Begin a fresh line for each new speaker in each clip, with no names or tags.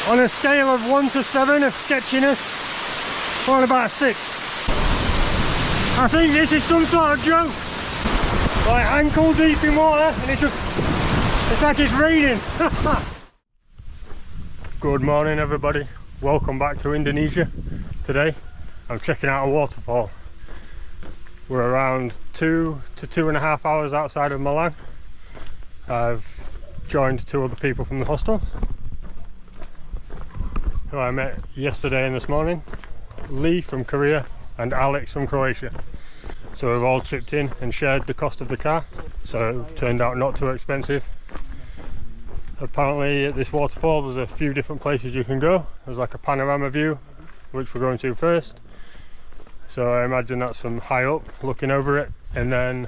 On a scale of 1 to 7 of sketchiness, probably about a 6. I think this is some sort of joke. Like ankle deep in water, and it's like it's raining. Good morning everybody, welcome back to Indonesia. Today I'm checking out a waterfall. We're around 2 to 2.5 hours outside of Malang. I've joined 2 other people from the hostel who I met yesterday and this morning, Lee from Korea and Alex from Croatia. So we've all chipped in and shared the cost of the car, so it turned out not too expensive. Apparently at this waterfall there's a few different places you can go. There's like a panorama view, which we're going to first. So I imagine that's from high up looking over it, and then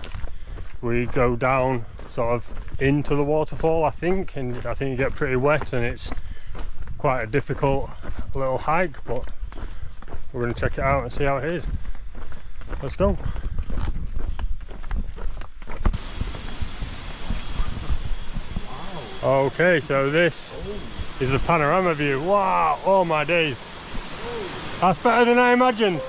we go down sort of into the waterfall, I think, and I think you get pretty wet and it's quite a difficult little hike, but we're going to check it out and see how it is. Let's go. Okay, so this is the panorama view. Wow, oh my days, that's better than I imagined.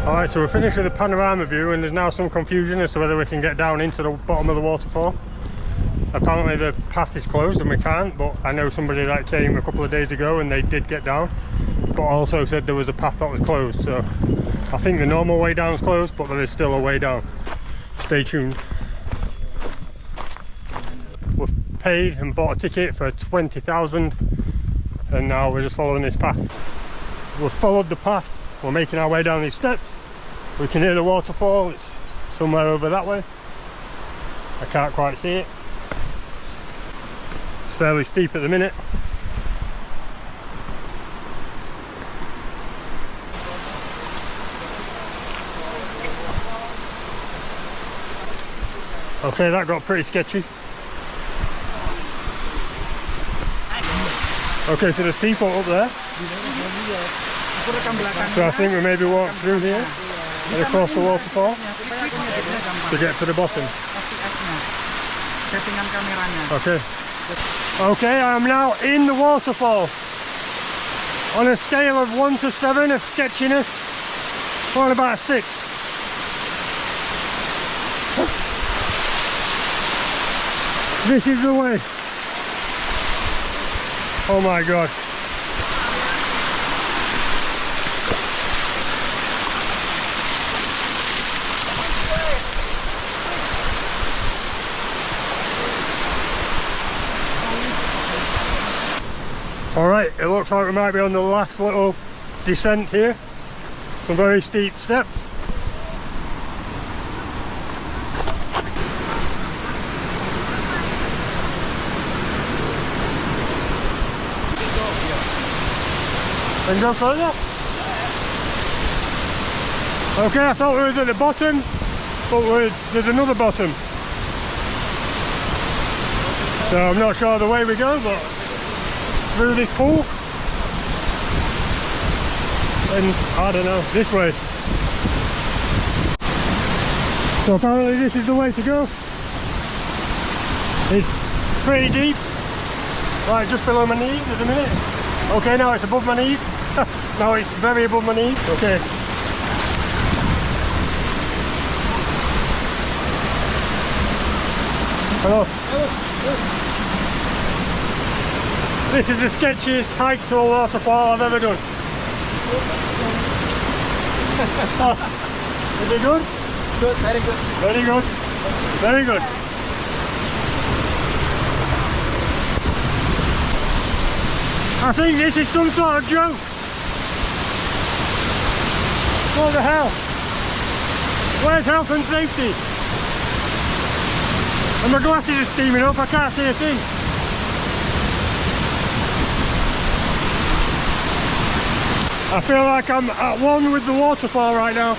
Alright, so we're finished with the panorama view and there's now some confusion as to whether we can get down into the bottom of the waterfall. Apparently the path is closed and we can't, but I know somebody that came a couple of days ago and they did get down, but also said there was a path that was closed. So I think the normal way down is closed, but there is still a way down. Stay tuned. We've paid and bought a ticket for 20,000 and now we're just following this path. We've followed the path, we're making our way down these steps. We can hear the waterfall, it's somewhere over that way. I can't quite see it. It's fairly steep at the minute. Okay, that got pretty sketchy. Okay, so there's people up there. So I think we maybe walk through here and across the waterfall to get to the bottom. Okay. Okay, I am now in the waterfall. On a scale of 1 to 7 of sketchiness, probably about a 6. This is the way. Oh my god. Alright, it looks like we might be on the last little descent here. Some very steep steps. And go further? Okay, I thought we was at the bottom, but there's another bottom. So I'm not sure the way we go, but through this pool and I don't know, this way. So apparently this is the way to go. It's pretty deep, like just below my knees at the minute. Okay, now it's above my knees. Now it's very above my knees. Okay. Hello. This is the sketchiest hike to a waterfall I've ever done. Is it good?
Good, very good.
Very good. Very good. I think this is some sort of joke. What the hell? Where's health and safety? And my glasses are steaming up, I can't see a thing. I feel like I'm at one with the waterfall right now.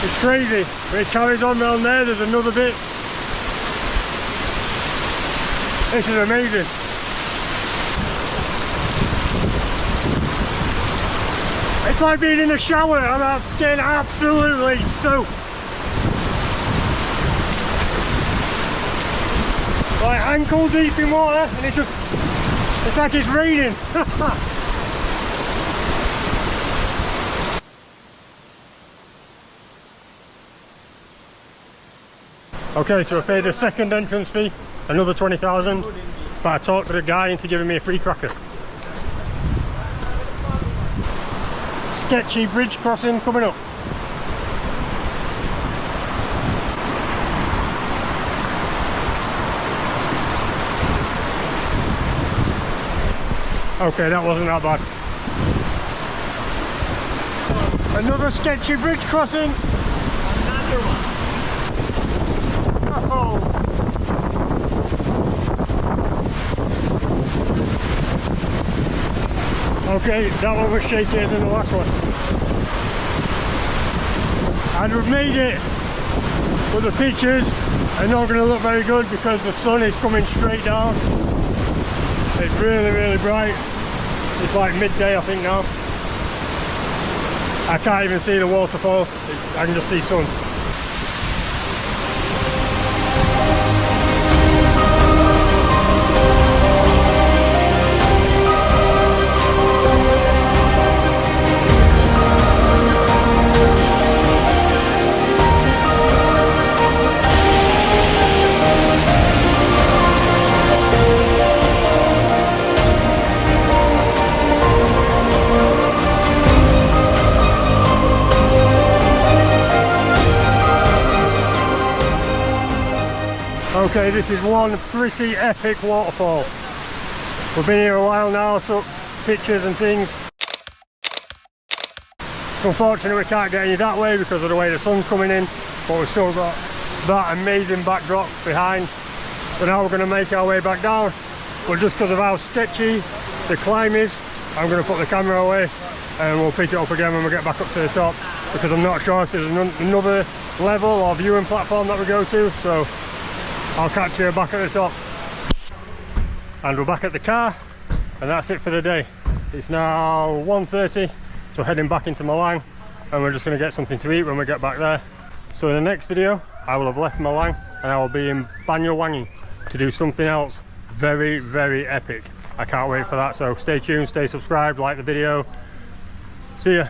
It's crazy. It carries on down there, there's another bit. This is amazing. It's like being in a shower. I'm getting absolutely soaked. Like ankle deep in water, and it's like it's raining. Okay, so I paid the second entrance fee, another 20,000, but I talked to the guy into giving me a free cracker. Sketchy bridge crossing coming up. Okay, that wasn't that bad. Another sketchy bridge crossing. Another one. Oh. Okay, that one was shakier than the last one. And we've made it, but the pictures are not going to look very good because the sun is coming straight down. It's really, really bright. It's like midday, I think, now. I can't even see the waterfall. I can just see sun. Okay, this is one pretty epic waterfall. We've been here a while now, took pictures and things. It's unfortunate we can't get any that way because of the way the sun's coming in, but we've still got that amazing backdrop behind. So now we're going to make our way back down, but just because of how sketchy the climb is, I'm going to put the camera away and we'll pick it up again when we get back up to the top, because I'm not sure if there's another level or viewing platform that we go to, so I'll catch you back at the top. And we're back at the car, and that's it for the day. It's now 1:30, so heading back into Malang, and we're just going to get something to eat when we get back there. So in the next video, I will have left Malang and I will be in Banyuwangi to do something else very, very epic. I can't wait for that, so stay tuned, stay subscribed, like the video. See ya.